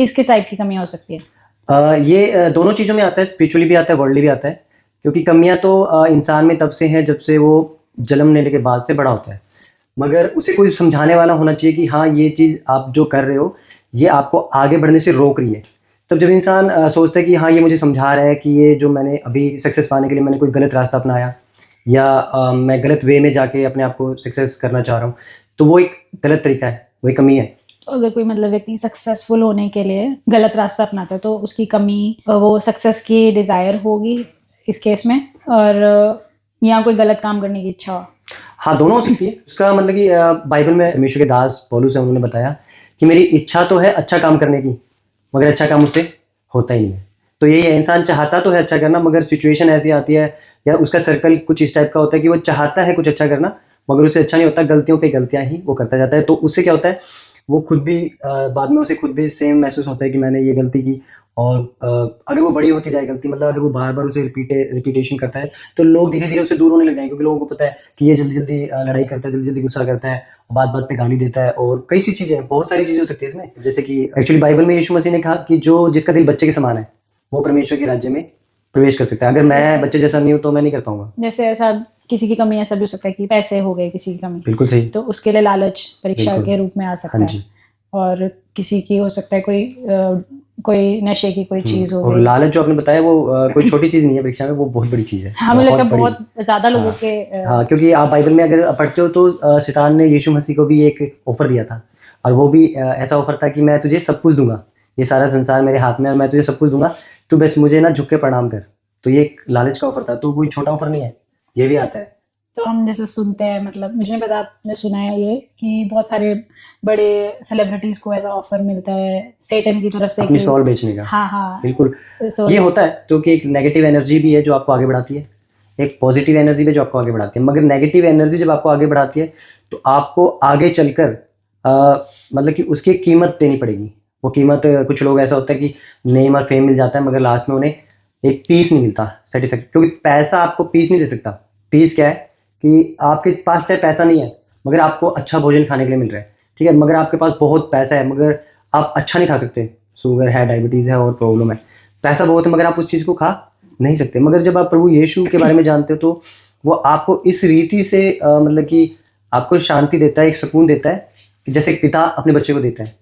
किस किस टाइप की कमियां हो सकती है? ये दोनों चीज़ों में आता है, स्पिरिचुअली भी आता है, वर्ल्डली भी आता है। क्योंकि कमियाँ तो इंसान में तब से हैं जब से वो जन्म लेने के बाद से बड़ा होता है। मगर उसे कोई समझाने वाला होना चाहिए कि हाँ, ये चीज़ आप जो कर रहे हो, ये आपको आगे बढ़ने से रोक रही है। तब जब इंसान सोचता है कि हाँ, ये मुझे समझा रहा है कि ये जो मैंने अभी सक्सेस पाने के लिए मैंने कोई गलत रास्ता अपनाया या मैं गलत वे में जाके अपने आप को सक्सेस करना चाह रहा हूँ, तो वो एक गलत तरीका है, वो एक कमी है। तो अगर कोई मतलब व्यक्ति सक्सेसफुल होने के लिए गलत रास्ता अपनाता है तो उसकी कमी वो सक्सेस की डिजायर होगी इस केस में, और या कोई गलत काम करने की इच्छा हो? हाँ, दोनों हो सकती है। उसका मतलब कि बाइबल में परमेश्वर के दास पौलुस हैं, उन्होंने बताया कि मेरी इच्छा तो है अच्छा काम करने की, मगर अच्छा काम मुझसे होता ही नहीं है। तो यही है, इंसान चाहता तो है अच्छा करना, मगर सिचुएशन ऐसी आती है या उसका सर्कल कुछ इस टाइप का होता है कि वो चाहता है कुछ अच्छा करना, मगर उसे अच्छा नहीं होता, गलतियों पे गलतियाँ ही वो करता जाता है। तो उससे क्या होता है, वो खुद भी बाद में उसे खुद भी सेम महसूस होता है कि मैंने ये गलती की। और अगर वो बड़ी होती जाए गलती, मतलब अगर वो बार-बार उसे रिपीटेशन करता है, तो लोग धीरे-धीरे उससे दूर होने लग जाएँगे, क्योंकि लोगों को पता है कि ये जल्दी-जल्दी लड़ाई करता है, जल्दी-जल्दी गुस्सा करता है, बात-बात पे गाली देता है और कई सी चीज़ें हैं, बहुत सारी चीज़ें हो सकती है इसमें। जैसे कि एक्चुअली बाइबल में यीशु मसीह ने कहा कि जो जिसका दिल बच्चे के समान है, वो परमेश्वर के राज्य में प्रवेश कर सकता है। अगर मैं बच्चे जैसा नहीं हूँ, तो मैं नहीं कर पाऊँगा। जैसे ऐसा किसी की कमी ऐसा भी हो सकता है कि पैसे हो गए किसी की कमी, बिल्कुल सही। तो उसके लिए लालच परीक्षा बिल्कुल। के रूप में आ सकता हाँ है। जी। और किसी की हो सकता है कोई नशे की कोई चीज हो और गई। लालच जो आपने बताया वो कोई छोटी चीज़ नहीं है परीक्षा में, वो बहुत बड़ी चीज़ है। हाँ, मुझे लगता है बड़ी। बहुत ज्यादा लोगों हाँ। के हाँ, क्योंकि आप बाइबल में अगर पढ़ते हो तो शैतान ने यीशु मसीह को भी एक ऑफर दिया था, और वो भी ऐसा ऑफर था कि मैं तुझे सब कुछ दूँगा, ये सारा संसार मेरे हाथ में है और मैं तुझे सब कुछ दूँगा, तू बस मुझे ना झुक के प्रणाम कर। तो ये एक लालच का ऑफर था, तो कोई छोटा ऑफर नहीं है, ये भी आता है। तो हम जैसे सुनते हैं, मतलब मुझे नहीं पता, आपने सुना है ये कि बहुत सारे बड़े सेलिब्रिटीज को ऐसा ऑफर मिलता है सेटन की तरफ से अपनी कि सोल बेचने का। हाँ हाँ बिल्कुल, सोल। ये होता है क्योंकि एक नेगेटिव एनर्जी भी है जो आपको आगे बढ़ाती है, एक पॉजिटिव एनर्जी भी जो आपको आगे बढ़ाती है। मगर नेगेटिव एनर्जी जब आपको आगे बढ़ाती है, तो आपको आगे चलकर मतलब कि उसकी एक कीमत देनी पड़ेगी। वो कीमत कुछ लोग ऐसा होता है कि नेम और फेम मिल जाता है, मगर लास्ट में उन्हें एक पीस नहीं मिलता, सैटिस्फैक्शन। क्योंकि पैसा आपको पीस नहीं दे सकता। पीस क्या है कि आपके पास चाहे पैसा नहीं है, मगर आपको अच्छा भोजन खाने के लिए मिल रहा है, ठीक है? मगर आपके पास बहुत पैसा है, मगर आप अच्छा नहीं खा सकते, शुगर है, डायबिटीज़ है और प्रॉब्लम है। पैसा बहुत है, मगर आप उस चीज़ को खा नहीं सकते। मगर जब आप प्रभु यीशु के बारे में जानते हो, तो वो आपको इस रीति से मतलब कि आपको शांति देता है, एक सुकून देता है कि जैसे एक पिता अपने बच्चे को देता है।